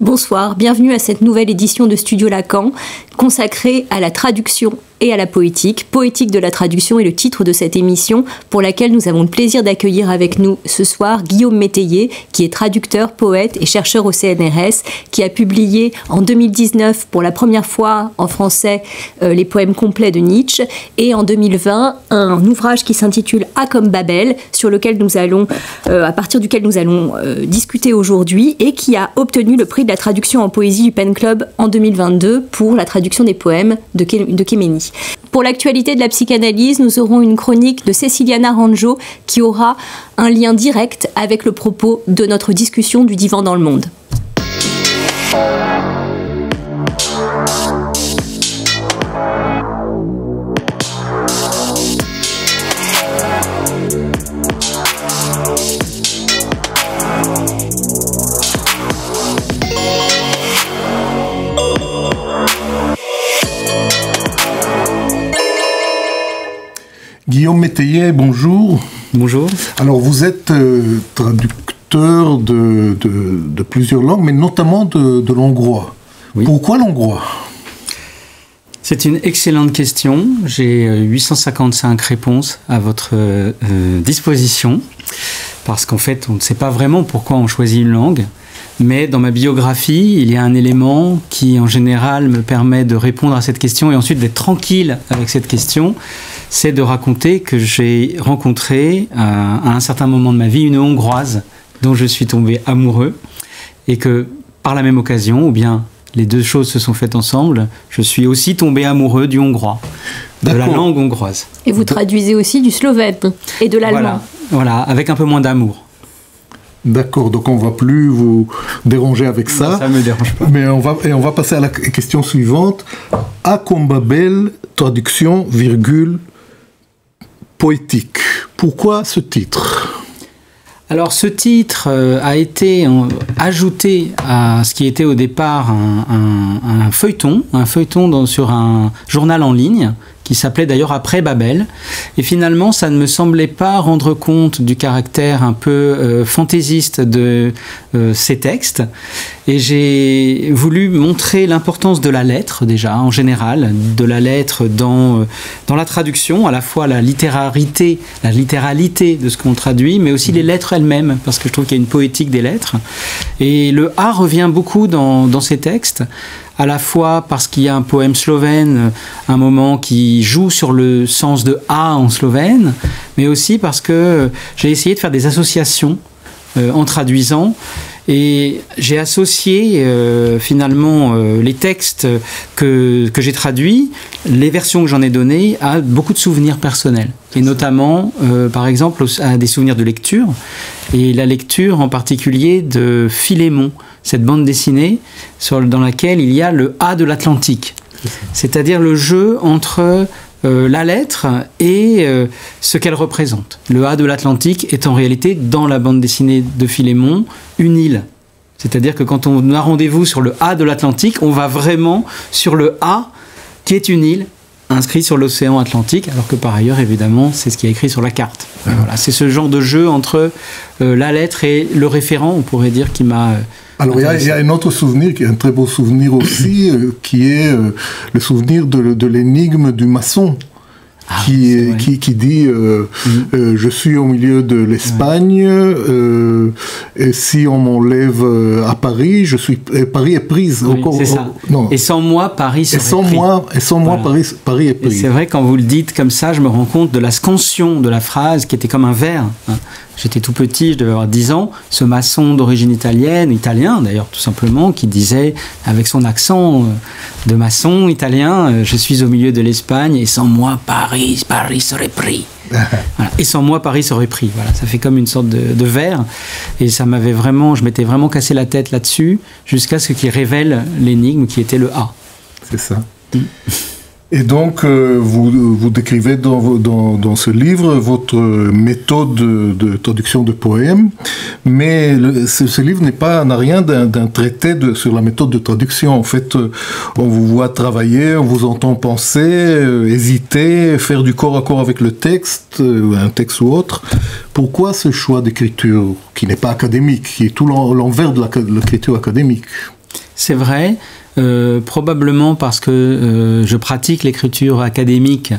Bonsoir, bienvenue à cette nouvelle édition de Studio Lacan, consacrée à la traduction et à la poétique. Poétique de la traduction est le titre de cette émission, pour laquelle nous avons le plaisir d'accueillir avec nous ce soir Guillaume Métayer, qui est traducteur, poète et chercheur au CNRS, qui a publié en 2019 pour la première fois en français les poèmes complets de Nietzsche, et en 2020 un ouvrage qui s'intitule A comme Babel, sur lequel nous allons, à partir duquel nous allons discuter aujourd'hui, et qui a obtenu le prix de la traduction en poésie du Pen Club en 2022 pour la traduction des poèmes de Kéménie. Pour l'actualité de la psychanalyse, nous aurons une chronique de Cécilia Naranjo qui aura un lien direct avec le propos de notre discussion du divan dans le monde. Guillaume Métayer, bonjour. Bonjour. Alors vous êtes traducteur de plusieurs langues, mais notamment de l'hongrois. Oui. Pourquoi l'hongrois? C'est une excellente question. J'ai 855 réponses à votre disposition, parce qu'en fait, on ne sait pas vraiment pourquoi on choisit une langue. Mais dans ma biographie, il y a un élément qui, en général, me permet de répondre à cette question et ensuite d'être tranquille avec cette question. C'est de raconter que j'ai rencontré, à un certain moment de ma vie, une Hongroise dont je suis tombé amoureux. Et que, par la même occasion, ou bien les deux choses se sont faites ensemble, je suis aussi tombé amoureux du hongrois, de la langue hongroise. Et vous traduisez aussi du slovène et de l'allemand. Voilà, avec un peu moins d'amour. D'accord, donc on ne va plus vous déranger avec ça. Ça ne me dérange pas. Mais on va passer à la question suivante. A comme Babel, traduction, virgule, poétique. Pourquoi ce titre ? Alors ce titre a été ajouté à ce qui était au départ un feuilleton sur un journal en ligne, qui s'appelait d'ailleurs Après Babel. Et finalement, ça ne me semblait pas rendre compte du caractère un peu fantaisiste de ces textes. Et j'ai voulu montrer l'importance de la lettre, déjà, en général, de la lettre dans la traduction, à la fois la littéralité de ce qu'on traduit, mais aussi les lettres elles-mêmes, parce que je trouve qu'il y a une poétique des lettres. Et le A revient beaucoup dans ces textes, à la fois parce qu'il y a un poème slovène, un moment qui joue sur le sens de A en slovène, mais aussi parce que j'ai essayé de faire des associations en traduisant, et j'ai associé finalement les textes que j'ai traduits, les versions que j'en ai données, à beaucoup de souvenirs personnels, et notamment par exemple à des souvenirs de lecture, et la lecture en particulier de Philémon, cette bande dessinée dans laquelle il y a le A de l'Atlantique, c'est-à-dire le jeu entre la lettre et ce qu'elle représente. Le A de l'Atlantique est en réalité, dans la bande dessinée de Philémon, une île. C'est-à-dire que quand on a rendez-vous sur le A de l'Atlantique, on va vraiment sur le A qui est une île inscrite sur l'océan Atlantique, alors que par ailleurs, évidemment, c'est ce qui est écrit sur la carte. Voilà, c'est ce genre de jeu entre la lettre et le référent, on pourrait dire, qui m'a... Alors il y a un autre souvenir, qui est un très beau souvenir aussi, qui est le souvenir de l'énigme du maçon. Qui dit je suis au milieu de l'Espagne, et si on m'enlève à Paris, Paris est prise. Oui, c'est ça. Non. Et sans moi, Paris serait pris. Sans moi, Paris est prise. Et c'est vrai, quand vous le dites comme ça, je me rends compte de la scansion de la phrase, qui était comme un vers. J'étais tout petit, je devais avoir 10 ans, ce maçon d'origine italien d'ailleurs tout simplement, qui disait avec son accent de maçon italien. Je suis au milieu de l'Espagne et sans moi, Paris serait pris. Voilà. Et sans moi, Paris serait pris. Voilà, ça fait comme une sorte de vers. Et ça m'avait vraiment, je m'étais vraiment cassé la tête là-dessus jusqu'à ce qu'il révèle l'énigme qui était le A. C'est ça. Et donc, vous décrivez dans ce livre votre méthode de traduction de poèmes, mais ce livre n'a rien d'un traité sur la méthode de traduction. En fait, on vous voit travailler, on vous entend penser, hésiter, faire du corps à corps avec le texte, un texte ou autre. Pourquoi ce choix d'écriture qui n'est pas académique, qui est tout l'envers de l'écriture académique? C'est vrai. Probablement parce que je pratique l'écriture académique,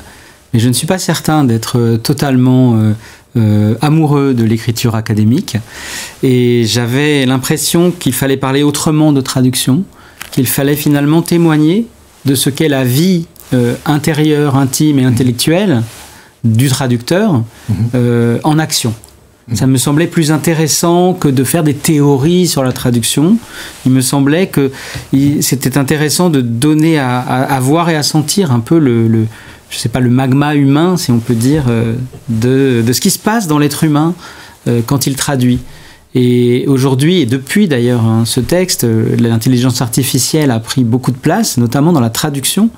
mais je ne suis pas certain d'être totalement amoureux de l'écriture académique. Et j'avais l'impression qu'il fallait parler autrement de traduction, qu'il fallait finalement témoigner de ce qu'est la vie intérieure, intime et intellectuelle du traducteur en action. Ça me semblait plus intéressant que de faire des théories sur la traduction. Il me semblait que c'était intéressant de donner à voir et à sentir un peu je sais pas, le magma humain, si on peut dire, de ce qui se passe dans l'être humain quand il traduit. Et aujourd'hui, et depuis d'ailleurs, ce texte, l'intelligence artificielle a pris beaucoup de place, notamment dans la traduction.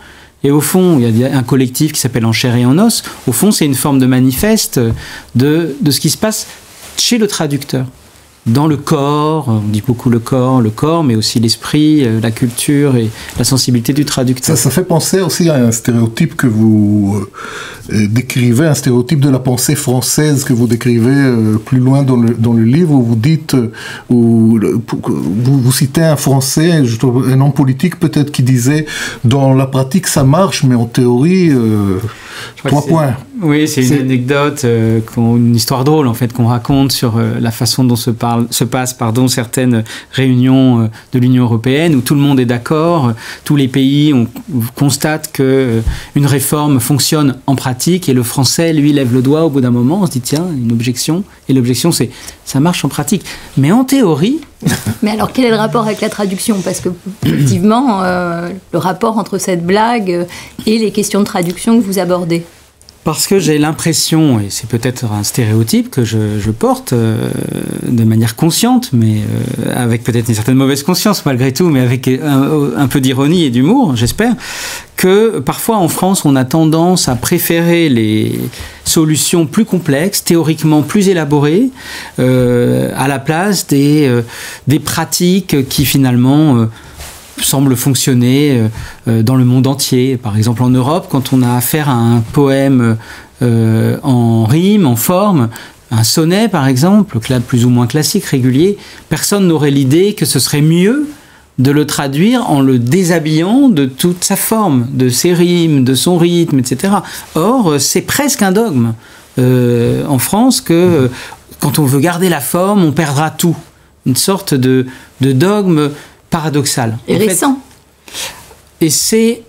Et au fond, il y a un collectif qui s'appelle En chair et en os. Au fond, c'est une forme de manifeste de ce qui se passe chez le traducteur. Dans le corps, on dit beaucoup le corps, mais aussi l'esprit, la culture et la sensibilité du traducteur. Ça fait penser aussi à un stéréotype que vous décrivez, un stéréotype de la pensée française que vous décrivez plus loin dans le livre, où vous dites, vous citez un Français, un homme politique peut-être, qui disait « dans la pratique ça marche, mais en théorie, 3 points ». Oui, c'est une anecdote, une histoire drôle en fait qu'on raconte sur la façon dont se passent certaines réunions de l'Union européenne où tout le monde est d'accord, tous les pays constatent que une réforme fonctionne en pratique et le Français lui lève le doigt au bout d'un moment, on se dit tiens, une objection, et l'objection c'est ça marche en pratique, mais en théorie. Mais alors quel est le rapport avec la traduction? Parce que effectivement, le rapport entre cette blague et les questions de traduction que vous abordez. Parce que j'ai l'impression, et c'est peut-être un stéréotype que je porte de manière consciente, mais avec peut-être une certaine mauvaise conscience malgré tout, mais avec un peu d'ironie et d'humour, j'espère, que parfois en France, on a tendance à préférer les solutions plus complexes, théoriquement plus élaborées, à la place des pratiques qui finalement semble fonctionner dans le monde entier. Par exemple en Europe, quand on a affaire à un poème en rime, en forme, un sonnet par exemple, plus ou moins classique, régulier, personne n'aurait l'idée que ce serait mieux de le traduire en le déshabillant de toute sa forme, de ses rimes, de son rythme, etc. Or, c'est presque un dogme en France que quand on veut garder la forme, on perdra tout. Une sorte de dogme paradoxal. Et récent. Et c'est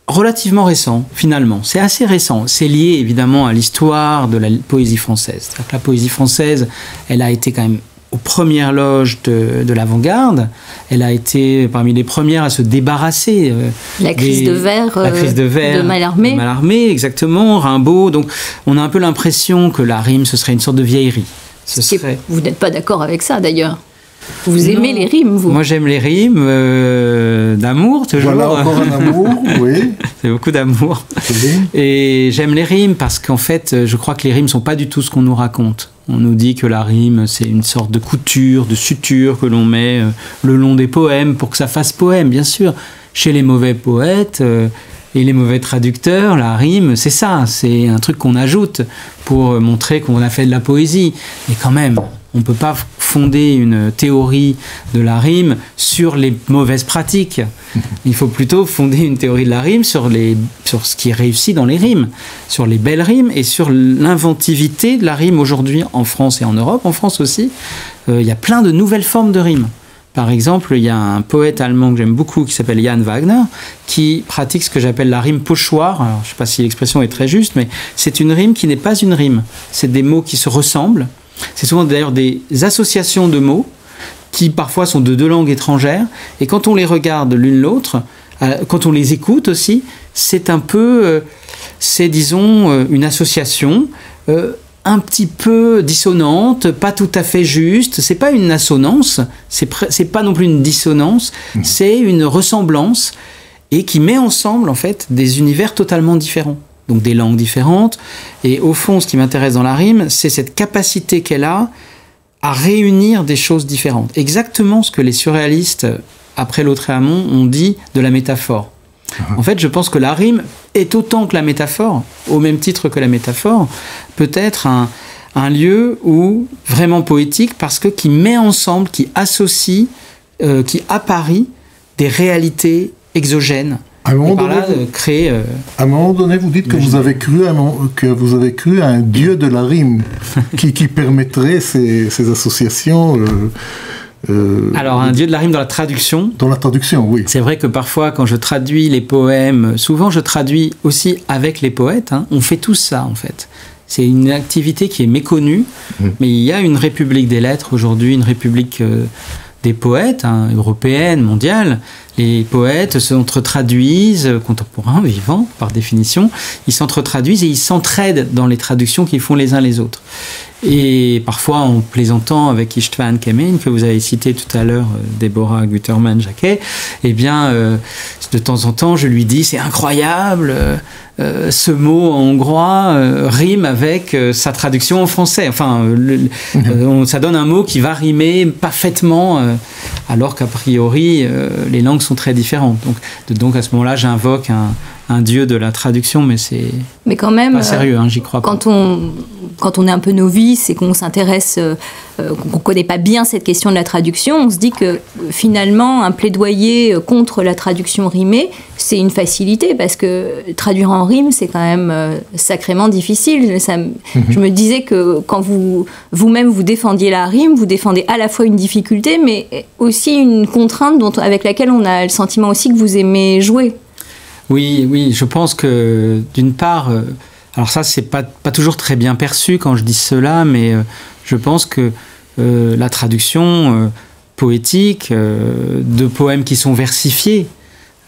relativement récent, finalement. C'est assez récent. C'est lié, évidemment, à l'histoire de la poésie française. C'est-à-dire que la poésie française, elle a été quand même aux premières loges de l'avant-garde. Elle a été parmi les premières à se débarrasser la crise de vers de Mallarmé. De Mallarmé, exactement, Rimbaud. Donc, on a un peu l'impression que la rime, ce serait une sorte de vieillerie. Vous n'êtes pas d'accord avec ça, d'ailleurs? Vous aimez les rimes, vous? Moi, j'aime les rimes d'amour, toujours. Voilà, encore un amour, oui. C'est beaucoup d'amour. Et j'aime les rimes parce qu'en fait, je crois que les rimes ne sont pas du tout ce qu'on nous raconte. On nous dit que la rime, c'est une sorte de couture, de suture que l'on met le long des poèmes pour que ça fasse poème, bien sûr. Chez les mauvais poètes et les mauvais traducteurs, la rime, c'est ça. C'est un truc qu'on ajoute pour montrer qu'on a fait de la poésie. Mais quand même, on ne peut pas fonder une théorie de la rime sur les mauvaises pratiques. Il faut plutôt fonder une théorie de la rime sur ce qui est réussi dans les rimes, sur les belles rimes et sur l'inventivité de la rime aujourd'hui en France et en Europe. En France aussi, il y a plein de nouvelles formes de rimes. Par exemple, il y a un poète allemand que j'aime beaucoup qui s'appelle Jan Wagner, qui pratique ce que j'appelle la rime pochoir. Alors, je ne sais pas si l'expression est très juste, mais c'est une rime qui n'est pas une rime. C'est des mots qui se ressemblent. C'est souvent d'ailleurs des associations de mots qui parfois sont de deux langues étrangères. Et quand on les regarde l'une l'autre, quand on les écoute aussi, c'est un peu, disons, une association un petit peu dissonante, pas tout à fait juste. C'est pas une assonance, c'est pas non plus une dissonance, c'est une ressemblance et qui met ensemble en fait des univers totalement différents. Donc des langues différentes. Et au fond, ce qui m'intéresse dans la rime, c'est cette capacité qu'elle a à réunir des choses différentes. Exactement ce que les surréalistes, après Lautréamont, ont dit de la métaphore. En fait, je pense que la rime est autant que la métaphore, au même titre que la métaphore, peut être un lieu où, vraiment poétique, parce que qui met ensemble, qui associe, qui apparie des réalités exogènes. À un moment donné, vous dites que vous avez cru à un dieu de la rime qui permettrait ces associations. Alors, un dieu de la rime dans la traduction. Dans la traduction, oui. C'est vrai que parfois, quand je traduis les poèmes, souvent je traduis aussi avec les poètes. Hein, on fait tout ça, en fait. C'est une activité qui est méconnue, mais il y a une république des lettres aujourd'hui, une république des poètes, hein, européenne, mondiale. Les poètes s'entre-traduisent, contemporains, vivants, par définition, ils s'entre-traduisent et ils s'entraident dans les traductions qu'ils font les uns les autres. Et parfois, en plaisantant avec István Kemény, que vous avez cité tout à l'heure, Déborah Guterman-Jacquet, eh bien, de temps en temps, je lui dis, c'est incroyable, ce mot en hongrois rime avec sa traduction en français. Enfin, ça donne un mot qui va rimer parfaitement, alors qu'a priori, les langues sont très différentes. Donc à ce moment-là, j'invoque un dieu de la traduction, mais c'est quand même pas sérieux, hein, j'y crois pas. Quand on est un peu novice et qu'on s'intéresse, qu'on connaît pas bien cette question de la traduction, on se dit que finalement un plaidoyer contre la traduction rimée, c'est une facilité parce que traduire en rime, c'est quand même sacrément difficile. Je me disais que quand vous-même vous défendiez la rime, vous défendez à la fois une difficulté, mais aussi une contrainte avec laquelle on a le sentiment aussi que vous aimez jouer. Oui, je pense que d'une part, alors ça c'est pas toujours très bien perçu quand je dis cela, mais je pense que la traduction poétique de poèmes qui sont versifiés,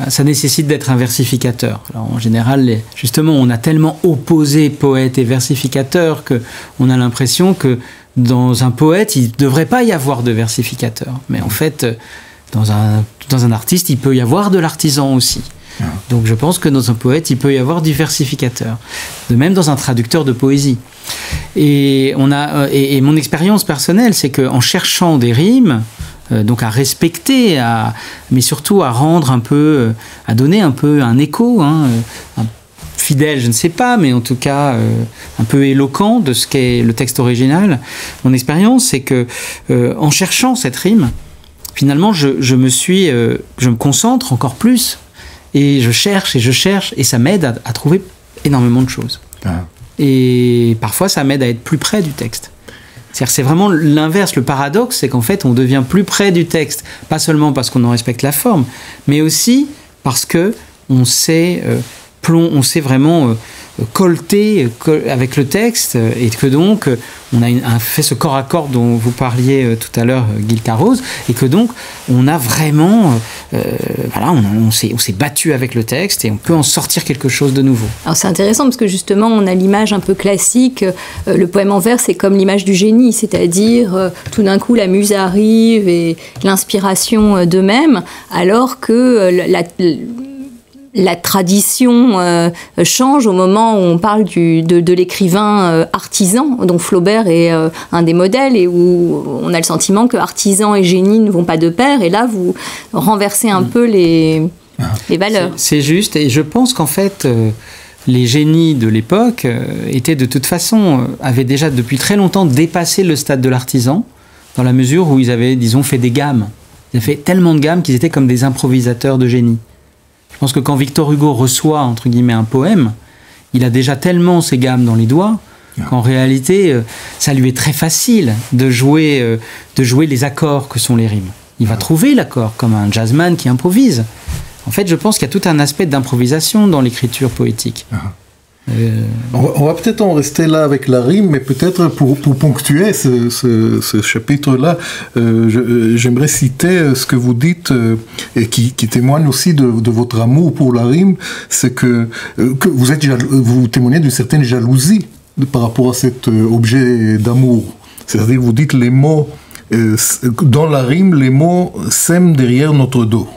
ça nécessite d'être un versificateur. Alors, en général, justement, on a tellement opposé poète et versificateur qu'on a l'impression que dans un poète, il ne devrait pas y avoir de versificateur. Mais en fait, dans un artiste, il peut y avoir de l'artisan aussi. Donc je pense que dans un poète, il peut y avoir du versificateur. De même dans un traducteur de poésie. Et mon expérience personnelle, c'est qu'en cherchant des rimes, donc à respecter, mais surtout à rendre un peu, à donner un peu un écho, fidèle, je ne sais pas, mais en tout cas un peu éloquent de ce qu'est le texte original. Mon expérience, c'est que en cherchant cette rime, finalement, je me concentre encore plus. Et je cherche, et ça m'aide à trouver énormément de choses. Et parfois, ça m'aide à être plus près du texte. C'est vraiment l'inverse, le paradoxe, c'est qu'en fait, on devient plus près du texte, pas seulement parce qu'on en respecte la forme, mais aussi parce qu'on sait vraiment colleter avec le texte, et que donc, on a fait ce corps à corps dont vous parliez tout à l'heure, Gil Carroz, et que donc, on a vraiment, on s'est battu avec le texte, et on peut en sortir quelque chose de nouveau. Alors c'est intéressant, parce que justement, on a l'image un peu classique, le poème en vers, c'est comme l'image du génie, c'est-à-dire, tout d'un coup, la muse arrive, et l'inspiration de même, alors que la tradition change au moment où on parle de l'écrivain artisan, dont Flaubert est un des modèles, et où on a le sentiment que artisan et génie ne vont pas de pair, et là vous renversez un peu les valeurs. C'est juste, et je pense qu'en fait les génies de l'époque étaient de toute façon, avaient déjà depuis très longtemps dépassé le stade de l'artisan, dans la mesure où ils avaient, disons, fait des gammes. Ils avaient fait tellement de gammes qu'ils étaient comme des improvisateurs de génie. Je pense que quand Victor Hugo reçoit, entre guillemets, un poème, il a déjà tellement ses gammes dans les doigts qu'en réalité, ça lui est très facile de jouer les accords que sont les rimes. Il va trouver l'accord, comme un jazzman qui improvise. En fait, je pense qu'il y a tout un aspect d'improvisation dans l'écriture poétique. On va peut-être en rester là avec la rime, mais peut-être pour ponctuer ce chapitre-là, j'aimerais citer ce que vous dites, et qui témoigne aussi de votre amour pour la rime, c'est que vous témoignez d'une certaine jalousie par rapport à cet objet d'amour. C'est-à-dire que vous dites les mots, dans la rime, les mots sèment derrière notre dos.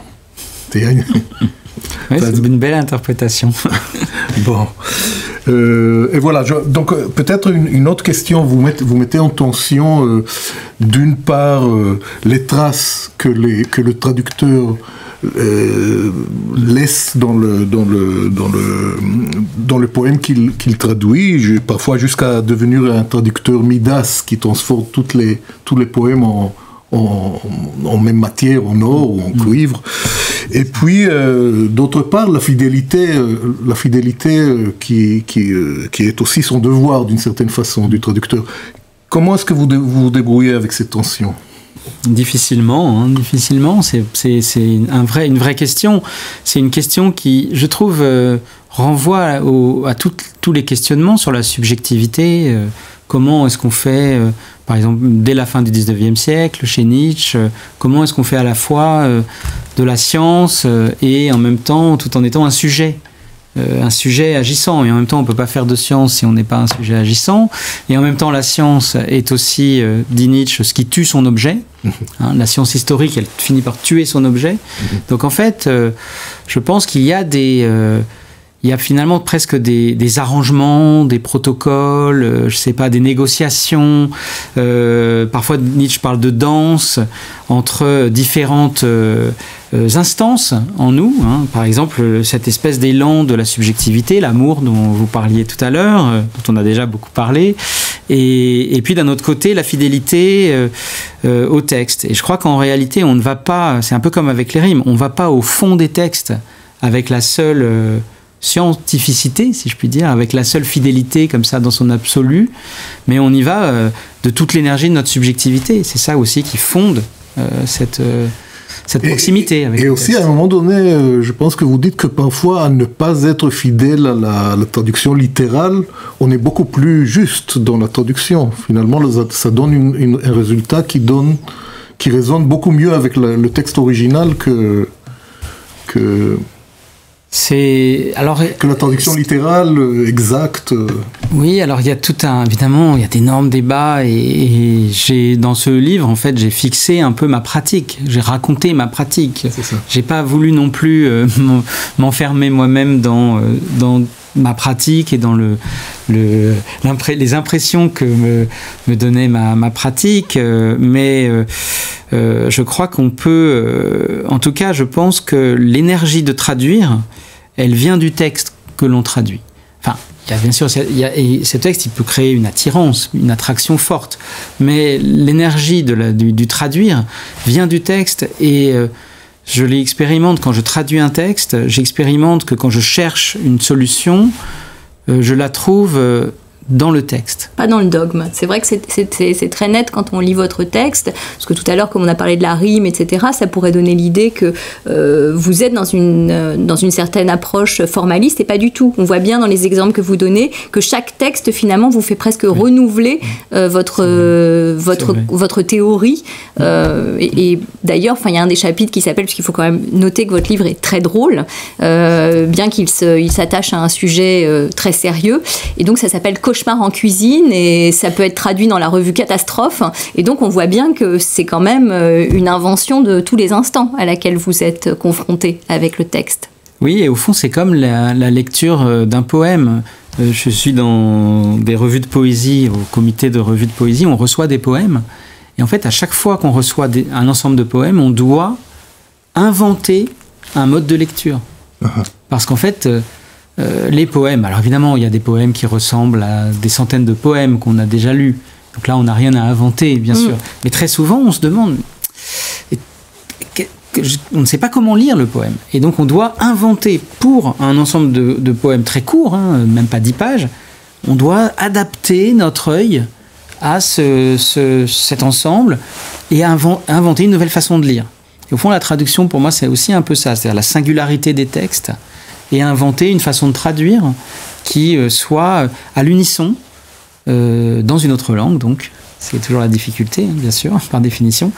Oui, c'est une belle interprétation. Bon. Et voilà, donc peut-être une autre question, vous mettez en tension d'une part les traces que le traducteur laisse dans le poème qu'il traduit, parfois jusqu'à devenir un traducteur Midas qui transforme tous les poèmes en même matière, en or ou en cuivre. Et puis, d'autre part, la fidélité qui est aussi son devoir, d'une certaine façon, du traducteur. Comment est-ce que vous vous débrouillez avec cette tension ? Difficilement. C'est une vraie question. C'est une question qui, je trouve, renvoie à tous les questionnements sur la subjectivité. Comment est-ce qu'on fait, par exemple, dès la fin du 19e siècle, chez Nietzsche, comment est-ce qu'on fait à la fois de la science et en même temps, tout en étant un sujet agissant. Et en même temps, on ne peut pas faire de science si on n'est pas un sujet agissant. Et en même temps, la science est aussi, dit Nietzsche, ce qui tue son objet. La science historique, elle finit par tuer son objet. Donc en fait, je pense qu'il y a il y a finalement presque des arrangements, des protocoles, je sais pas, des négociations. Parfois, Nietzsche parle de danse entre différentes instances en nous. Par exemple, cette espèce d'élan de la subjectivité, l'amour dont vous parliez tout à l'heure, dont on a déjà beaucoup parlé. Et puis d'un autre côté, la fidélité au texte. Et je crois qu'en réalité, on ne va pas, c'est un peu comme avec les rimes, on ne va pas au fond des textes avec la seule scientificité, si je puis dire, avec la seule fidélité comme ça dans son absolu, mais on y va de toute l'énergie de notre subjectivité. C'est ça aussi qui fonde cette proximité. Avec et aussi, à un moment donné, je pense que vous dites que parfois, à ne pas être fidèle à la traduction littérale, on est beaucoup plus juste dans la traduction. Finalement, ça donne un résultat qui résonne beaucoup mieux avec le texte original que la traduction littérale exacte. Oui, alors il y a évidemment, il y a d'énormes débats et dans ce livre, en fait, j'ai fixé un peu ma pratique. J'ai raconté ma pratique. J'ai pas voulu non plus m'enfermer moi-même dans ma pratique et dans les impressions que me donnait ma pratique, mais je crois qu'on peut, en tout cas, je pense que l'énergie de traduire, elle vient du texte que l'on traduit. Enfin, bien sûr, et ce texte, il peut créer une attirance, une attraction forte, mais l'énergie du traduire vient du texte et je l'expérimente quand je traduis un texte, j'expérimente que quand je cherche une solution, je la trouve dans le texte. Pas dans le dogme. C'est vrai que c'est très net quand on lit votre texte, parce que tout à l'heure, comme on a parlé de la rime, etc., ça pourrait donner l'idée que vous êtes dans une certaine approche formaliste, et pas du tout. On voit bien dans les exemples que vous donnez que chaque texte, finalement, vous fait presque renouveler votre théorie. Et d'ailleurs, il y a un des chapitres qui s'appelle, puisqu'il faut quand même noter que votre livre est très drôle, bien qu'il s'attache à un sujet très sérieux, et donc ça s'appelle Cauchemar en cuisine, et ça peut être traduit dans la revue Catastrophe, et donc on voit bien que c'est quand même une invention de tous les instants à laquelle vous êtes confronté avec le texte. Oui, et au fond c'est comme la lecture d'un poème. Je suis dans des revues de poésie, au comité de revues de poésie, on reçoit des poèmes, et en fait à chaque fois qu'on reçoit un ensemble de poèmes, on doit inventer un mode de lecture. Parce qu'en fait les poèmes, alors évidemment il y a des poèmes qui ressemblent à des centaines de poèmes qu'on a déjà lus, donc là on n'a rien à inventer bien sûr, mais très souvent on se demande, on ne sait pas comment lire le poème, et donc on doit inventer pour un ensemble de poèmes très courts, même pas 10 pages, on doit adapter notre œil à cet ensemble et inventer une nouvelle façon de lire. Et au fond la traduction pour moi c'est aussi un peu ça, c'est-à-dire la singularité des textes, et inventer une façon de traduire qui soit à l'unisson dans une autre langue, donc c'est toujours la difficulté, bien sûr, par définition,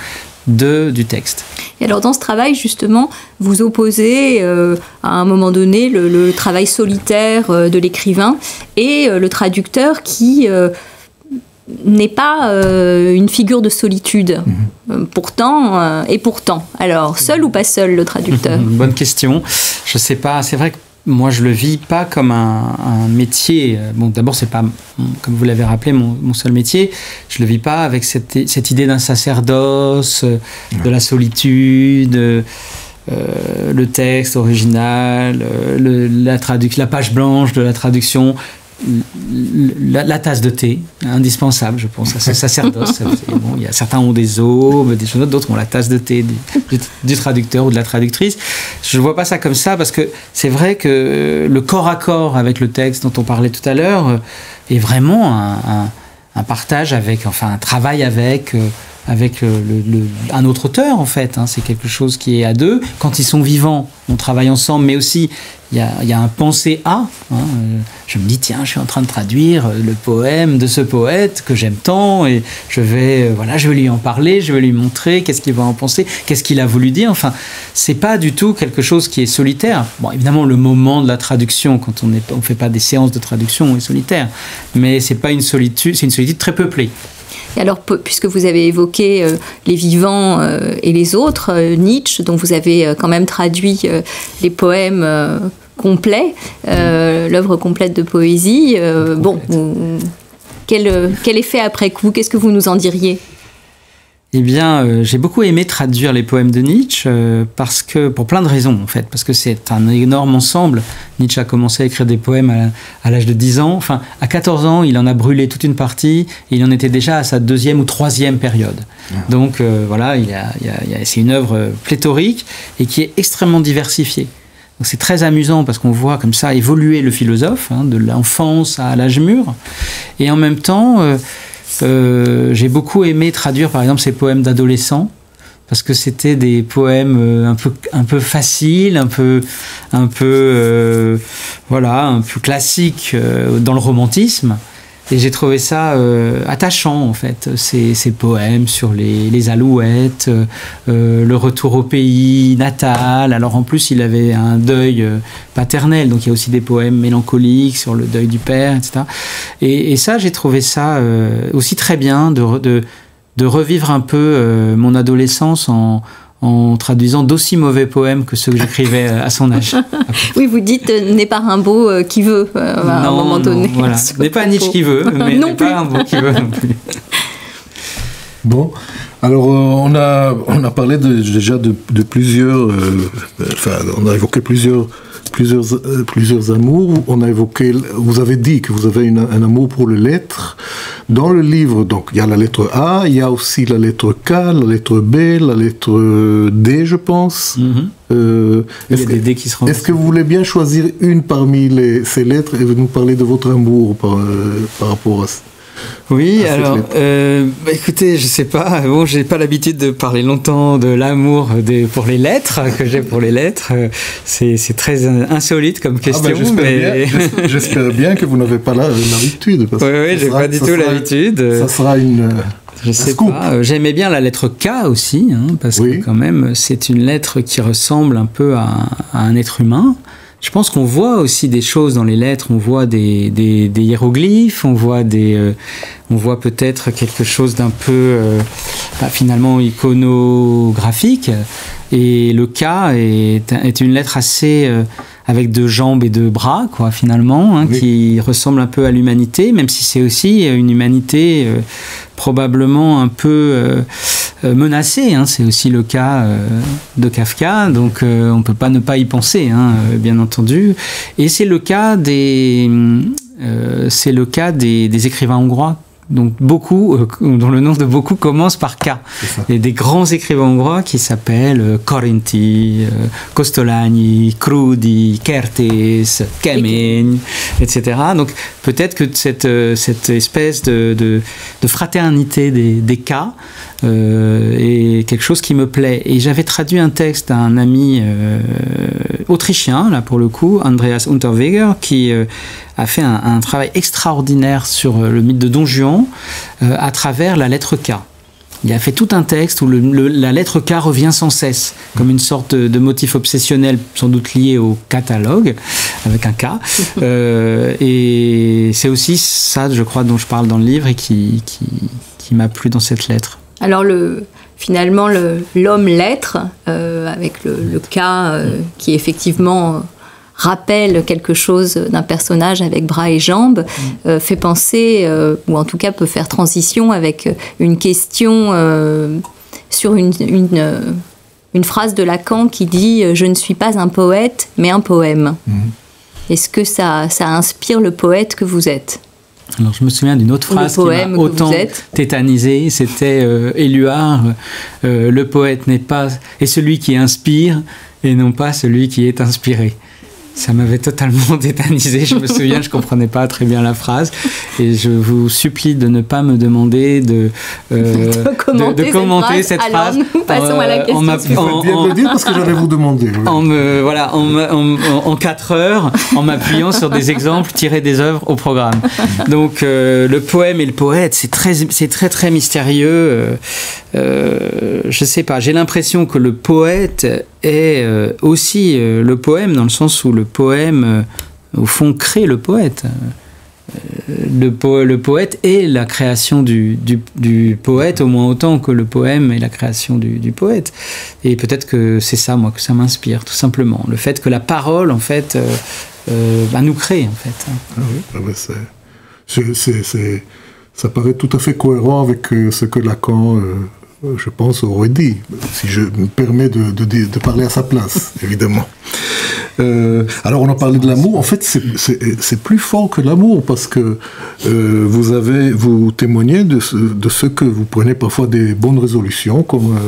du texte. Et alors dans ce travail, justement, vous opposez à un moment donné le travail solitaire de l'écrivain et le traducteur qui n'est pas une figure de solitude. Pourtant. Alors, seul ou pas seul le traducteur? Bonne question. Je sais pas, c'est vrai que moi, je le vis pas comme un métier. Bon, d'abord, c'est pas, comme vous l'avez rappelé, mon seul métier. Je le vis pas avec cette idée d'un sacerdoce, de la solitude, le texte original, la page blanche de la traduction. La tasse de thé, indispensable, je pense, à ce sacerdoce. Bon, certains ont des aubes, des choses, d'autres ont la tasse de thé du traducteur ou de la traductrice. Je ne vois pas ça comme ça, parce que c'est vrai que le corps à corps avec le texte dont on parlait tout à l'heure est vraiment un partage avec, enfin un travail avec un autre auteur, en fait. C'est quelque chose qui est à deux. Quand ils sont vivants, on travaille ensemble, mais aussi il y a un penser à. Je me dis, tiens, je suis en train de traduire le poème de ce poète que j'aime tant, et je vais lui en parler, je vais lui montrer qu'est-ce qu'il va en penser, qu'est-ce qu'il a voulu dire. Enfin, c'est pas du tout quelque chose qui est solitaire. Bon, évidemment, le moment de la traduction, quand on fait pas des séances de traduction, est solitaire, mais c'est pas une solitude, c'est une solitude très peuplée. Et alors, puisque vous avez évoqué les vivants et les autres, Nietzsche, dont vous avez quand même traduit les poèmes complets, l'œuvre complète de poésie, quel effet après coup? Qu'est-ce que vous nous en diriez? Eh bien, j'ai beaucoup aimé traduire les poèmes de Nietzsche parce que, pour plein de raisons, en fait. Parce que c'est un énorme ensemble. Nietzsche a commencé à écrire des poèmes à l'âge de 10 ans. Enfin, à 14 ans, il en a brûlé toute une partie et il en était déjà à sa 2e ou 3e période. Donc, voilà, c'est une œuvre pléthorique et qui est extrêmement diversifiée. Donc, c'est très amusant parce qu'on voit comme ça évoluer le philosophe, de l'enfance à l'âge mûr. Et en même temps... j'ai beaucoup aimé traduire par exemple ces poèmes d'adolescents parce que c'était des poèmes un peu faciles, un peu classiques dans le romantisme, et j'ai trouvé ça attachant en fait, ces poèmes sur les alouettes, le retour au pays natal. Alors en plus il avait un deuil paternel, donc il y a aussi des poèmes mélancoliques sur le deuil du père, etc. Et ça, j'ai trouvé ça aussi très bien de revivre un peu mon adolescence en traduisant d'aussi mauvais poèmes que ceux que j'écrivais à son âge. Oui, vous dites n'est pas Rimbaud qui veut à un moment donné. Voilà. N'est pas Nietzsche qui veut, mais n'est pas Rimbaud qui veut non plus. Bon, alors on a parlé déjà de plusieurs, on a évoqué plusieurs amours. Vous avez dit que vous avez un amour pour les lettres. Dans le livre, donc, il y a la lettre A, il y a aussi la lettre K, la lettre B, la lettre D, je pense. Il y a des D qui se rendent. Est-ce que vous voulez bien choisir une parmi ces lettres et nous parler de votre amour par rapport à ça? Oui, alors, écoutez, je sais pas, bon, j'ai pas l'habitude de parler longtemps de l'amour pour les lettres, que j'ai pour les lettres. C'est très insolite comme question. J'espère bien que vous n'avez pas l'habitude. Oui, j'ai pas du tout l'habitude. Ça sera une... Je sais pas. J'aimais bien la lettre K aussi, parce que quand même, c'est une lettre qui ressemble un peu à un être humain. Je pense qu'on voit aussi des choses dans les lettres, on voit des hiéroglyphes, on voit peut-être quelque chose d'un peu finalement iconographique. Et le K est une lettre assez avec 2 jambes et 2 bras, quoi, finalement, qui ressemble un peu à l'humanité, même si c'est aussi une humanité probablement un peu menacée. C'est aussi le cas de Kafka, donc on ne peut pas ne pas y penser, bien entendu. Et c'est le cas des écrivains hongrois. Donc beaucoup, dont le nom de beaucoup commence par K. Il y a des grands écrivains hongrois qui s'appellent Korinthi, Kostolányi, Krudi, Kertész, Kemény, etc. Donc peut-être que cette espèce de fraternité des K et quelque chose qui me plaît. Et j'avais traduit un texte à un ami autrichien, là pour le coup, Andreas Unterweger, qui a fait un travail extraordinaire sur le mythe de Don Juan à travers la lettre K. Il a fait tout un texte où la lettre K revient sans cesse, comme une sorte de motif obsessionnel, sans doute lié au catalogue, avec un K. Et c'est aussi ça, je crois, dont je parle dans le livre et qui m'a plu dans cette lettre. Alors, finalement, l'homme-lettre, avec le K qui effectivement rappelle quelque chose d'un personnage avec bras et jambes, fait penser, ou en tout cas peut faire transition avec une question sur une phrase de Lacan qui dit « Je ne suis pas un poète, mais un poème ». Est-ce que ça inspire le poète que vous êtes ? Alors je me souviens d'une autre phrase qui m'a autant tétanisé, c'était Éluard, le poète est celui qui inspire et non pas celui qui est inspiré. Ça m'avait totalement tétanisé, je me souviens, je ne comprenais pas très bien la phrase. Et je vous supplie de ne pas me demander de commenter cette phrase. Alors, nous passons à la question. Il faut bien le dire parce que j'allais vous demander. En 4 heures, en m'appuyant sur des exemples tirés des œuvres au programme. Donc, le poème et le poète, c'est très, très mystérieux. Je ne sais pas, j'ai l'impression que le poète est aussi le poème, dans le sens où le poème, au fond, crée le poète. Le poète est la création du poète, au moins autant que le poème est la création du poète. Et peut-être que c'est ça, moi, que ça m'inspire, tout simplement. Le fait que la parole, en fait, nous crée, en fait. Ah oui, ça paraît tout à fait cohérent avec ce que Lacan... je pense, aurait dit, si je me permets de parler à sa place, évidemment. Alors, on a parlé de l'amour. En fait, c'est plus fort que l'amour, parce que vous témoignez de ce que vous prenez parfois des bonnes résolutions, comme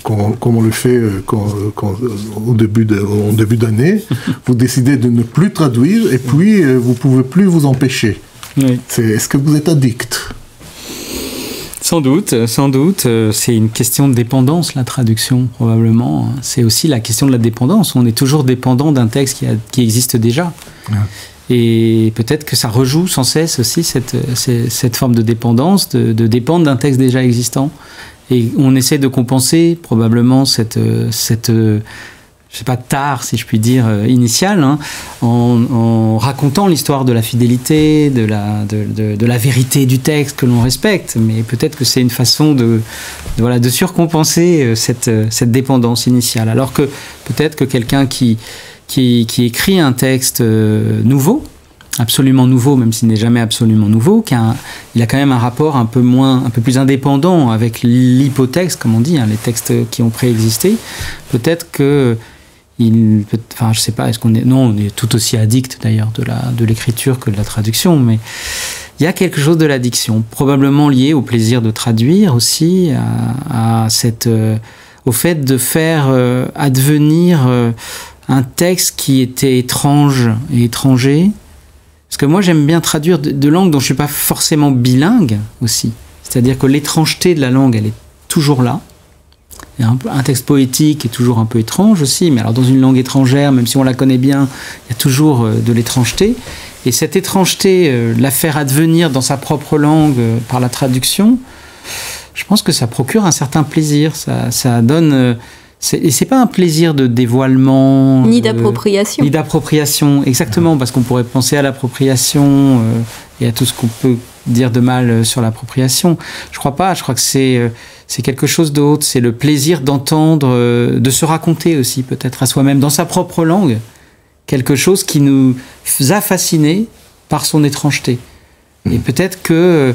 on le fait au début d'année. Vous décidez de ne plus traduire, et puis vous ne pouvez plus vous empêcher. Oui. Est-ce que vous êtes addict ? Sans doute. C'est une question de dépendance, la traduction, probablement. C'est aussi la question de la dépendance. On est toujours dépendant d'un texte qui existe déjà. Ouais. Et peut-être que ça rejoue sans cesse aussi cette forme de dépendance, de dépendre d'un texte déjà existant. Et on essaie de compenser probablement cette je sais pas, tare, si je puis dire, initiale, en racontant l'histoire de la fidélité, de la vérité du texte que l'on respecte. Mais peut-être que c'est une façon de surcompenser cette dépendance initiale. Alors que peut-être que quelqu'un qui écrit un texte nouveau, absolument nouveau, même s'il n'est jamais absolument nouveau, il a quand même un rapport un peu plus indépendant avec l'hypotexte, comme on dit, les textes qui ont préexisté. Peut-être que je sais pas, on est tout aussi addict d'ailleurs de l'écriture que de la traduction, mais il y a quelque chose de l'addiction, probablement lié au plaisir de traduire aussi, au fait de faire advenir un texte qui était étrange et étranger. Parce que moi j'aime bien traduire de langues dont je suis pas forcément bilingue aussi. C'est-à-dire que l'étrangeté de la langue, elle est toujours là. Il y a un texte poétique est toujours un peu étrange aussi, mais alors dans une langue étrangère, même si on la connaît bien, il y a toujours de l'étrangeté. Et cette étrangeté, la faire advenir dans sa propre langue par la traduction, je pense que ça procure un certain plaisir. Ça donne... et c'est pas un plaisir de dévoilement... Ni d'appropriation. Ni d'appropriation, exactement, parce qu'on pourrait penser à l'appropriation et à tout ce qu'on peut dire de mal sur l'appropriation. Je crois pas, je crois que c'est quelque chose d'autre, c'est le plaisir d'entendre, de se raconter aussi peut-être à soi-même, dans sa propre langue, quelque chose qui nous a fascinés par son étrangeté. Et peut-être que...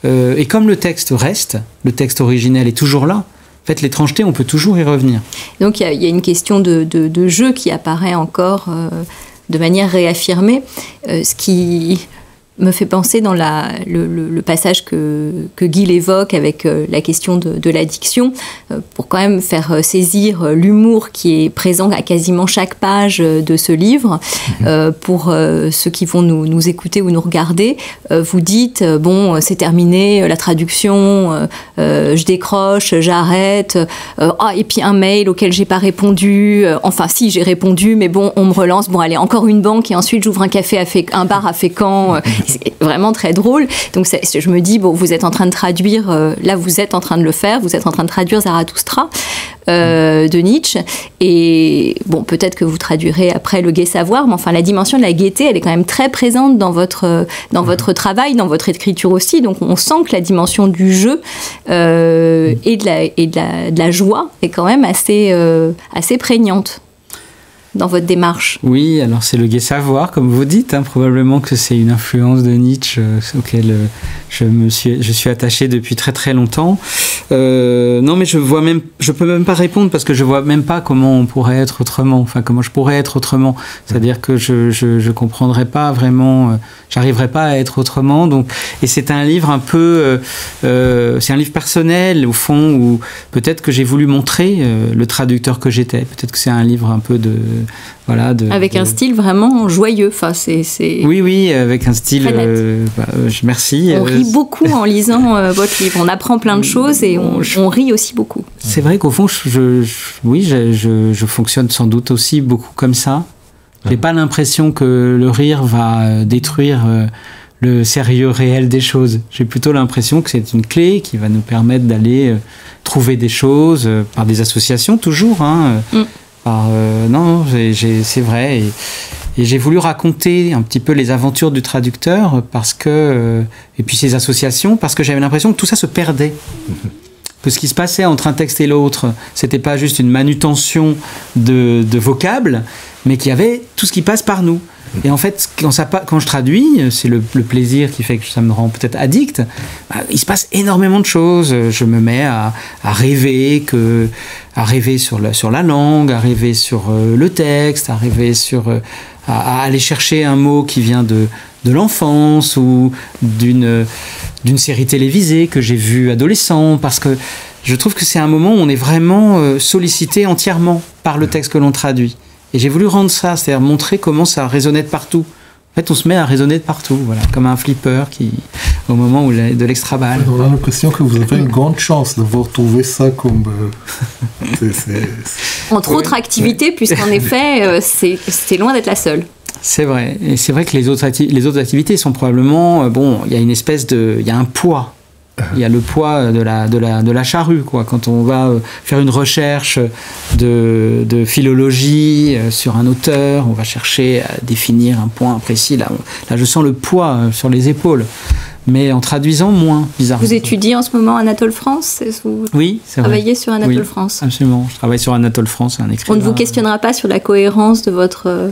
et comme le texte reste, le texte originel est toujours là, en fait, l'étrangeté, on peut toujours y revenir. Donc, il y a une question de jeu qui apparaît encore de manière réaffirmée, ce qui me fait penser dans le passage que Gill évoque avec la question de l'addiction, pour quand même faire saisir l'humour qui est présent à quasiment chaque page de ce livre. Pour ceux qui vont nous écouter ou nous regarder, vous dites, bon, c'est terminé, la traduction, je décroche, j'arrête, et puis un mail auquel j'ai pas répondu, enfin si, j'ai répondu, mais bon, on me relance, bon, allez, encore une banque, et ensuite j'ouvre un bar à Fécamp. C'est vraiment très drôle. Donc je me dis, bon, vous êtes en train de traduire, là vous êtes en train de le faire, vous êtes en train de traduire Zarathustra de Nietzsche, et bon, peut-être que vous traduirez après Le Gai Savoir, mais enfin la dimension de la gaieté, elle est quand même très présente dans votre travail, dans votre écriture aussi, donc on sent que la dimension du jeu et de la joie est quand même assez prégnante dans votre démarche. Oui, alors c'est Le Gai Savoir, comme vous dites, probablement que c'est une influence de Nietzsche auquel je suis attaché depuis très très longtemps. Non, mais je peux même pas répondre parce que je vois même pas comment on pourrait être autrement, enfin comment je pourrais être autrement. C'est-à-dire que je comprendrais pas vraiment, j'arriverais pas à être autrement. Donc, et c'est un livre un peu, c'est un livre personnel au fond où peut-être que j'ai voulu montrer le traducteur que j'étais. Peut-être que c'est un livre un peu avec un style vraiment joyeux. Enfin, Oui, avec un style. Merci. On rit beaucoup en lisant votre livre. On apprend plein de choses et on rit aussi beaucoup. C'est vrai qu'au fond, je fonctionne sans doute aussi beaucoup comme ça. J'ai pas l'impression que le rire va détruire le sérieux réel des choses. J'ai plutôt l'impression que c'est une clé qui va nous permettre d'aller trouver des choses par des associations toujours. Non, c'est vrai. Et j'ai voulu raconter un petit peu les aventures du traducteur et puis ses associations, parce que j'avais l'impression que tout ça se perdait. Que ce qui se passait entre un texte et l'autre, c'était pas juste une manutention de vocables, mais qu'il y avait tout ce qui passe par nous. Et en fait, quand je traduis, c'est le plaisir qui fait que ça me rend peut-être addict. Il se passe énormément de choses. Je me mets à rêver sur la langue, à rêver sur le texte, à aller chercher un mot qui vient de l'enfance ou d'une série télévisée que j'ai vue adolescent, parce que je trouve que c'est un moment où on est vraiment sollicité entièrement par le texte que l'on traduit. Et j'ai voulu rendre ça, c'est-à-dire montrer comment ça résonnait de partout. En fait, on se met à résonner de partout, voilà, comme un flipper au moment de l'extra balle. On a l'impression que vous avez une grande chance d'avoir trouvé ça comme... Entre autres activités, puisqu'en effet, c'est loin d'être la seule. C'est vrai. Et c'est vrai que les autres activités sont probablement... il y a une espèce il y a un poids. Il y a le poids de la charrue, quoi. Quand on va faire une recherche de philologie sur un auteur, on va chercher à définir un point précis. Là, je sens le poids sur les épaules. Mais en traduisant, moins, bizarrement. Vous étudiez en ce moment Anatole France ? Oui, c'est vrai. Vous travaillez sur Anatole France ? Absolument. Je travaille sur Anatole France, un écrivain. On ne vous questionnera pas sur la cohérence de votre...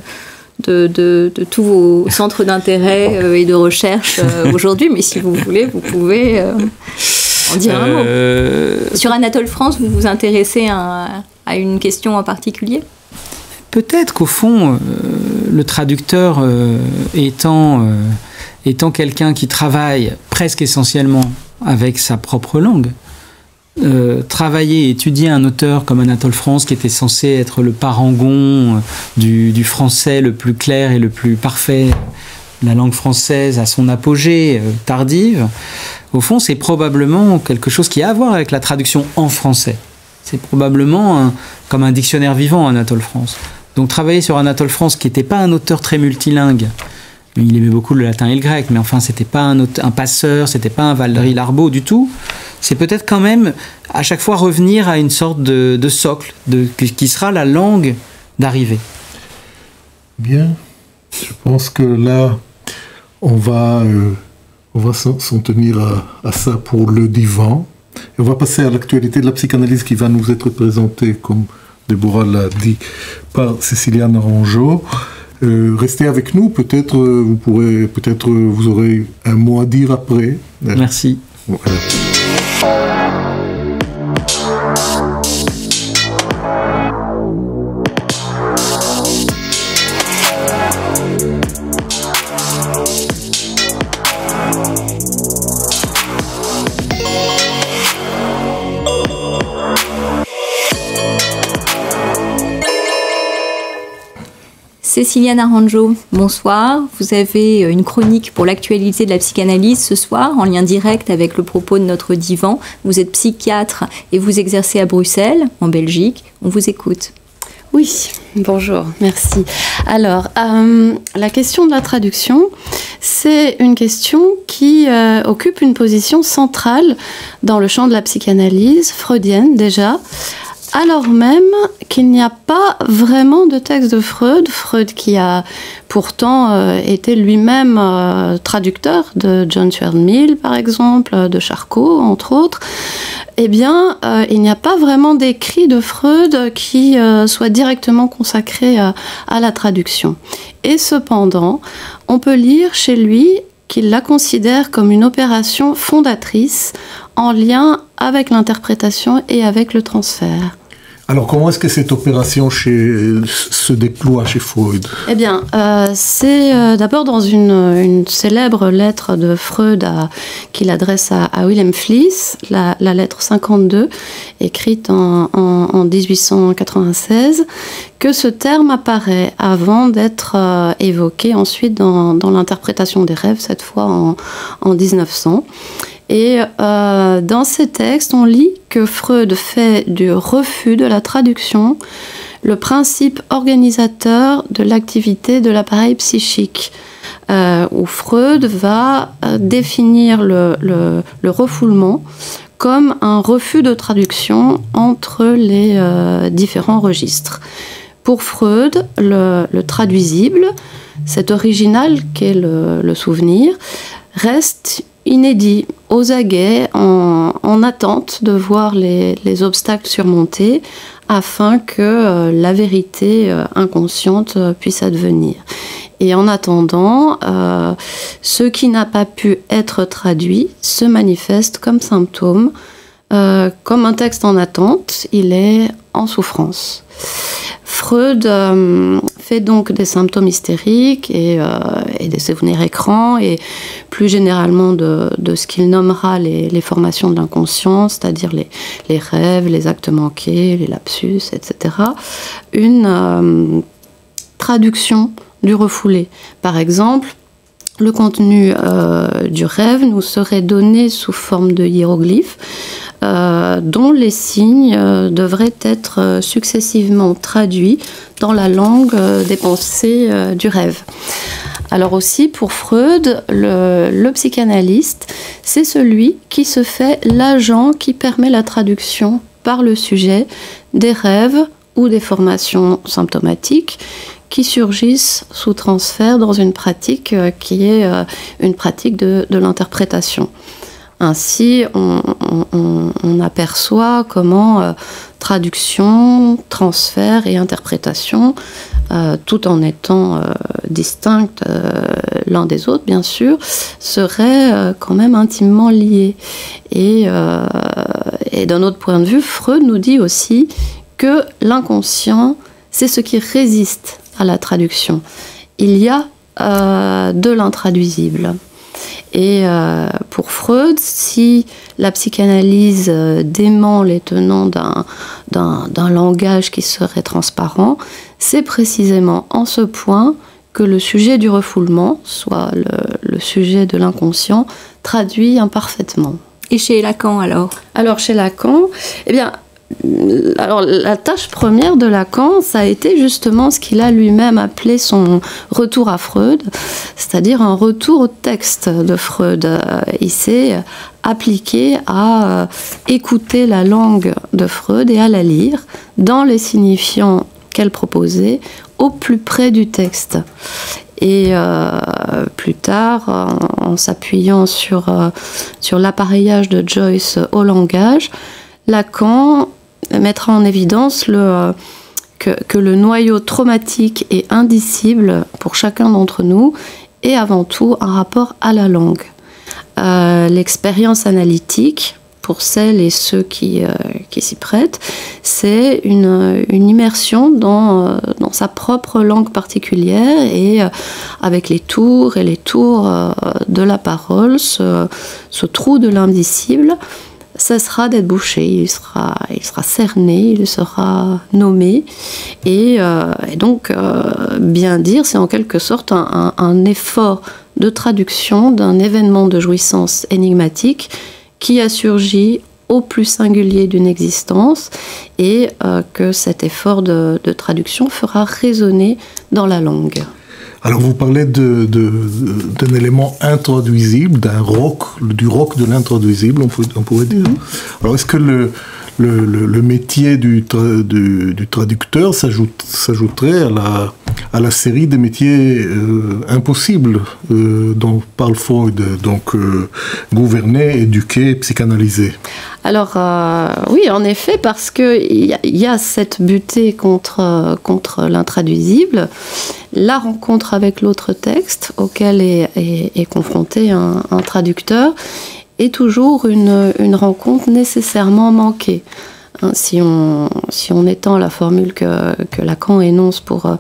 De tous vos centres d'intérêt et de recherche aujourd'hui, mais si vous voulez, vous pouvez en dire un mot. Sur Anatole France, vous vous intéressez à une question en particulier ? Peut-être qu'au fond, le traducteur étant quelqu'un qui travaille presque essentiellement avec sa propre langue, travailler et étudier un auteur comme Anatole France, qui était censé être le parangon du français le plus clair et le plus parfait, la langue française à son apogée tardive, au fond c'est probablement quelque chose qui a à voir avec la traduction en français. C'est probablement comme un dictionnaire vivant, Anatole France. Donc travailler sur Anatole France, qui n'était pas un auteur très multilingue, il aimait beaucoup le latin et le grec, mais enfin c'était pas un passeur, c'était pas un Valéry Larbaud du tout. C'est peut-être quand même à chaque fois revenir à une sorte de socle qui sera la langue d'arrivée. Bien, je pense que là on va s'en tenir à ça pour le divan. Et on va passer à l'actualité de la psychanalyse qui va nous être présentée, comme Déborah l'a dit, par Cécilia Naranjo. Restez avec nous, peut-être vous aurez un mot à dire après. Merci. Voilà. Cécilia Naranjo, bonsoir. Vous avez une chronique pour l'actualité de la psychanalyse ce soir, en lien direct avec le propos de notre divan. Vous êtes psychiatre et vous exercez à Bruxelles, en Belgique. On vous écoute. Oui, bonjour, merci. Alors, la question de la traduction, c'est une question qui occupe une position centrale dans le champ de la psychanalyse freudienne déjà, alors même qu'il n'y a pas vraiment de texte de Freud, Freud qui a pourtant été lui-même traducteur de John Stuart Mill, par exemple, de Charcot, entre autres. Eh bien, il n'y a pas vraiment d'écrit de Freud qui soit directement consacré à la traduction. Et cependant, on peut lire chez lui qu'il la considère comme une opération fondatrice en lien avec l'interprétation et avec le transfert. Alors, comment est-ce que cette opération se déploie chez Freud? Eh bien, c'est d'abord dans une célèbre lettre de Freud qu'il adresse à Wilhelm Fliess, la lettre 52, écrite en 1896, que ce terme apparaît avant d'être évoqué ensuite dans l'interprétation des rêves, cette fois en 1900. Et dans ces textes, on lit que Freud fait du refus de la traduction le principe organisateur de l'activité de l'appareil psychique, où Freud va définir le refoulement comme un refus de traduction entre les différents registres. Pour Freud, le traduisible, cet original qu'est le souvenir, reste inédit, aux aguets, en attente de voir les obstacles surmontés afin que la vérité inconsciente puisse advenir. Et en attendant, ce qui n'a pas pu être traduit se manifeste comme symptôme, comme un texte en attente, il est en souffrance. Freud fait donc des symptômes hystériques et des souvenirs écrans et plus généralement de ce qu'il nommera les formations de l'inconscient, c'est-à-dire les rêves, les actes manqués, les lapsus, etc. Une traduction du refoulé. Par exemple, le contenu du rêve nous serait donné sous forme de hiéroglyphes dont les signes devraient être successivement traduits dans la langue des pensées du rêve. Alors aussi, pour Freud, le psychanalyste, c'est celui qui se fait l'agent qui permet la traduction par le sujet des rêves ou des formations symptomatiques qui surgissent sous transfert dans une pratique qui est une pratique de l'interprétation. Ainsi, on aperçoit comment traduction, transfert et interprétation, tout en étant distincts l'un des autres, bien sûr, seraient quand même intimement liés. Et d'un autre point de vue, Freud nous dit aussi que l'inconscient, c'est ce qui résiste à la traduction. Il y a de l'intraduisible. Et pour Freud, si la psychanalyse dément les tenants d'un langage qui serait transparent, c'est précisément en ce point que le sujet du refoulement, soit le sujet de l'inconscient, traduit imparfaitement. Et chez Lacan alors? Alors chez Lacan, eh bien, alors, la tâche première de Lacan, ça a été justement ce qu'il a lui-même appelé son retour à Freud, c'est-à-dire un retour au texte de Freud. Il s'est appliqué à écouter la langue de Freud et à la lire dans les signifiants qu'elle proposait au plus près du texte. Et plus tard, en s'appuyant sur l'appareillage de Joyce au langage, Lacan mettra en évidence que le noyau traumatique et indicible pour chacun d'entre nous est avant tout un rapport à la langue. L'expérience analytique, pour celles et ceux qui s'y prêtent, c'est une immersion dans sa propre langue particulière et avec les tours et les tours de la parole, ce trou de l'indicible, cessera d'être bouché, il sera cerné, il sera nommé. Et donc, bien dire, c'est en quelque sorte un effort de traduction d'un événement de jouissance énigmatique qui a surgi au plus singulier d'une existence et que cet effort de traduction fera résonner dans la langue. Alors vous parlez d'un élément intraduisible, du roc de l'intraduisible, on pourrait dire. Alors est-ce que le métier du traducteur s'ajouterait à la série des métiers impossibles dont parle Freud, donc gouverner, éduquer, psychanalyser? Alors oui, en effet, parce qu'il y a cette butée contre l'intraduisible. La rencontre avec l'autre texte auquel est confronté un traducteur est toujours une rencontre nécessairement manquée. Si on étend la formule que Lacan énonce pour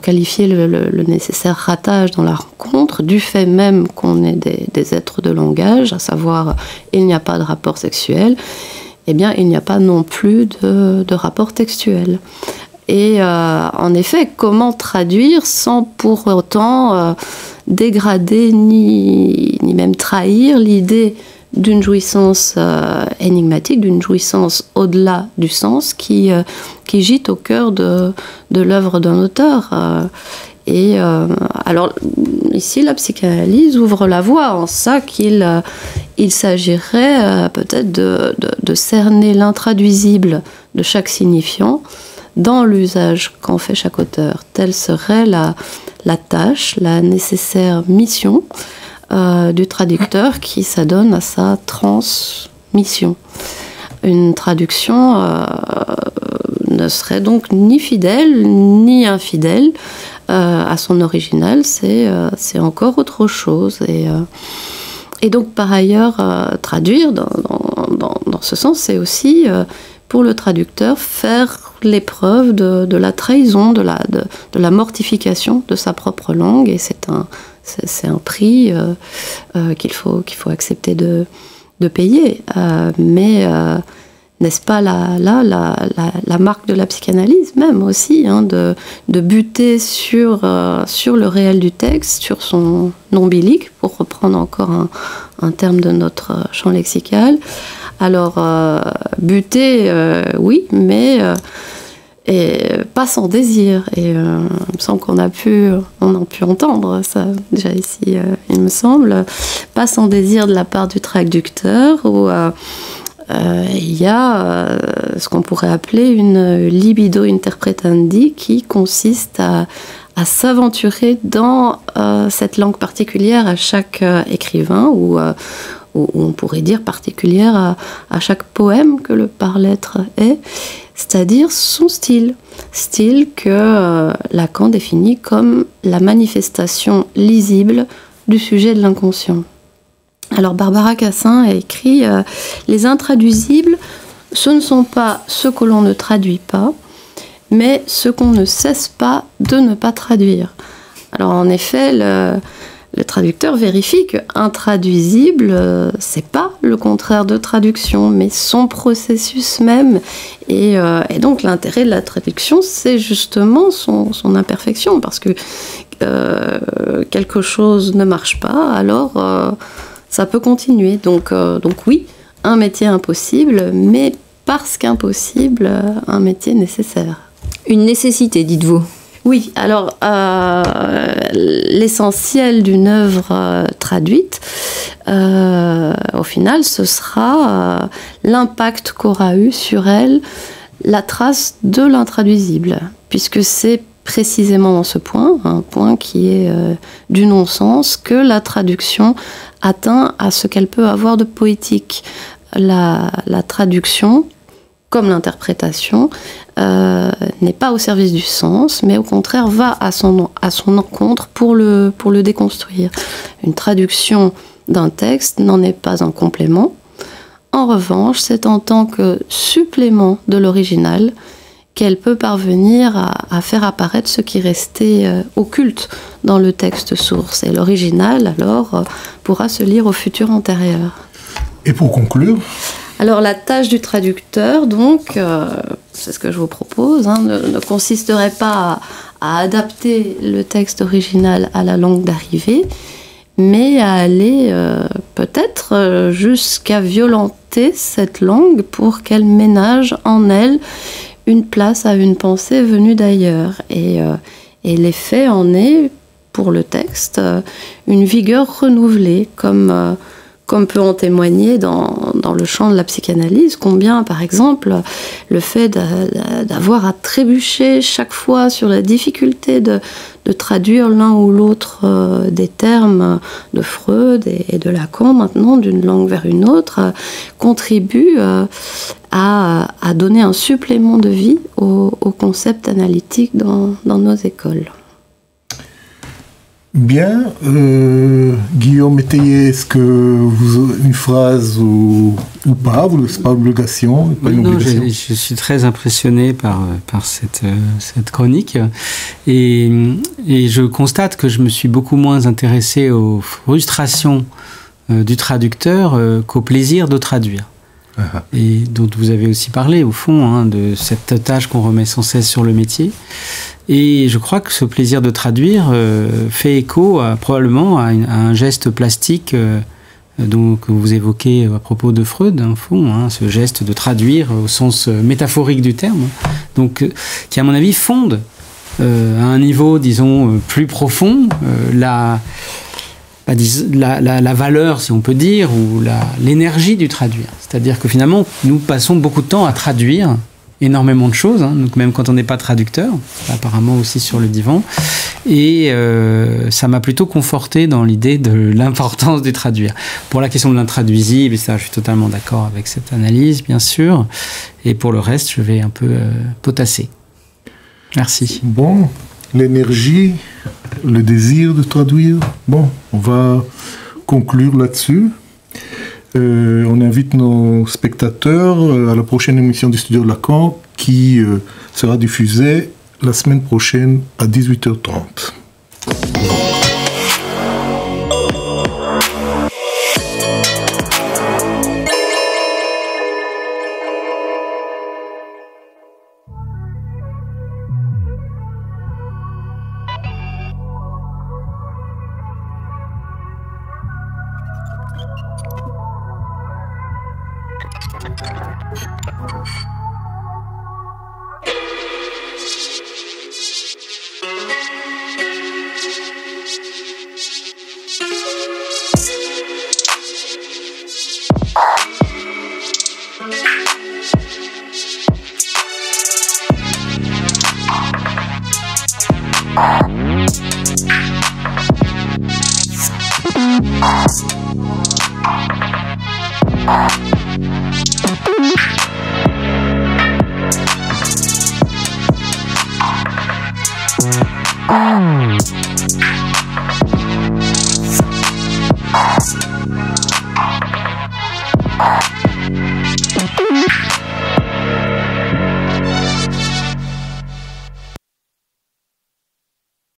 qualifier le nécessaire ratage dans la rencontre, du fait même qu'on est des êtres de langage, à savoir il n'y a pas de rapport sexuel, eh bien il n'y a pas non plus de rapport textuel. Et en effet, comment traduire sans pour autant dégrader ni même trahir l'idée d'une jouissance énigmatique, d'une jouissance au-delà du sens qui gîte au cœur de l'œuvre d'un auteur. Alors, ici, la psychanalyse ouvre la voie en ça qu'il s'agirait peut-être de cerner l'intraduisible de chaque signifiant dans l'usage qu'en fait chaque auteur. Telle serait la tâche, la nécessaire mission du traducteur qui s'adonne à sa transmission. Une traduction ne serait donc ni fidèle ni infidèle à son original, c'est encore autre chose. Et donc par ailleurs, traduire dans ce sens, c'est aussi pour le traducteur faire l'épreuve de la trahison, de la mortification de sa propre langue, et c'est un prix qu'il faut accepter de payer. Mais n'est-ce pas la marque de la psychanalyse même aussi, de buter sur le réel du texte, sur son nombilique, pour reprendre encore un terme de notre champ lexical. Alors, buter, oui, mais pas sans désir. Et il me semble qu'on a pu entendre ça déjà ici, il me semble. Pas sans désir de la part du traducteur, où il y a ce qu'on pourrait appeler une libido interpretandi qui consiste à s'aventurer dans cette langue particulière à chaque écrivain, ou on pourrait dire particulière à chaque poème que le par-lettre est, c'est-à-dire son style que Lacan définit comme la manifestation lisible du sujet de l'inconscient. Alors Barbara Cassin a écrit « Les intraduisibles, ce ne sont pas ce que l'on ne traduit pas, mais ce qu'on ne cesse pas de ne pas traduire. » Alors en effet, le traducteur vérifie qu'intraduisible, c'est pas le contraire de traduction, mais son processus même. Et donc l'intérêt de la traduction, c'est justement son imperfection, parce que quelque chose ne marche pas, alors ça peut continuer. Donc oui, un métier impossible, mais parce qu'impossible, un métier nécessaire. Une nécessité, dites-vous? Oui, alors l'essentiel d'une œuvre traduite, au final, ce sera l'impact qu'aura eu sur elle la trace de l'intraduisible, puisque c'est précisément dans ce point, un point qui est du non-sens, que la traduction atteint à ce qu'elle peut avoir de poétique. La traduction, comme l'interprétation, n'est pas au service du sens, mais au contraire va à son encontre pour le déconstruire. Une traduction d'un texte n'en est pas un complément. En revanche, c'est en tant que supplément de l'original qu'elle peut parvenir à faire apparaître ce qui restait occulte dans le texte source. Et l'original, alors, pourra se lire au futur antérieur. Et pour conclure ? Alors la tâche du traducteur, donc, c'est ce que je vous propose, ne consisterait pas à adapter le texte original à la langue d'arrivée, mais à aller peut-être jusqu'à violenter cette langue pour qu'elle ménage en elle une place à une pensée venue d'ailleurs. Et l'effet en est, pour le texte, une vigueur renouvelée, comme peut en témoigner dans le champ de la psychanalyse, combien, par exemple, le fait d'avoir à trébucher chaque fois sur la difficulté de traduire l'un ou l'autre des termes de Freud et de Lacan, maintenant, d'une langue vers une autre, contribue à donner un supplément de vie au concept analytique dans nos écoles. Bien, Guillaume Métayer, est-ce que une phrase ou pas, vous n'avez pas obligation, Non, je suis très impressionné par cette chronique et je constate que je me suis beaucoup moins intéressé aux frustrations du traducteur qu'au plaisir de traduire. Et dont vous avez aussi parlé au fond, de cette tâche qu'on remet sans cesse sur le métier. Et je crois que ce plaisir de traduire fait écho probablement à un geste plastique que vous évoquez à propos de Freud, au fond, ce geste de traduire au sens métaphorique du terme, donc qui à mon avis fonde à un niveau, disons, plus profond la valeur, si on peut dire, ou l'énergie du traduire. C'est-à-dire que finalement, nous passons beaucoup de temps à traduire énormément de choses, donc même quand on n'est pas traducteur, apparemment aussi sur le divan, et ça m'a plutôt conforté dans l'idée de l'importance du traduire. Pour la question de l'intraduisible, ça, je suis totalement d'accord avec cette analyse, bien sûr, et pour le reste, je vais un peu potasser. Merci. Bon, l'énergie, le désir de traduire. Bon, on va conclure là-dessus. On invite nos spectateurs à la prochaine émission du Studio Lacan qui sera diffusée la semaine prochaine à 18h30.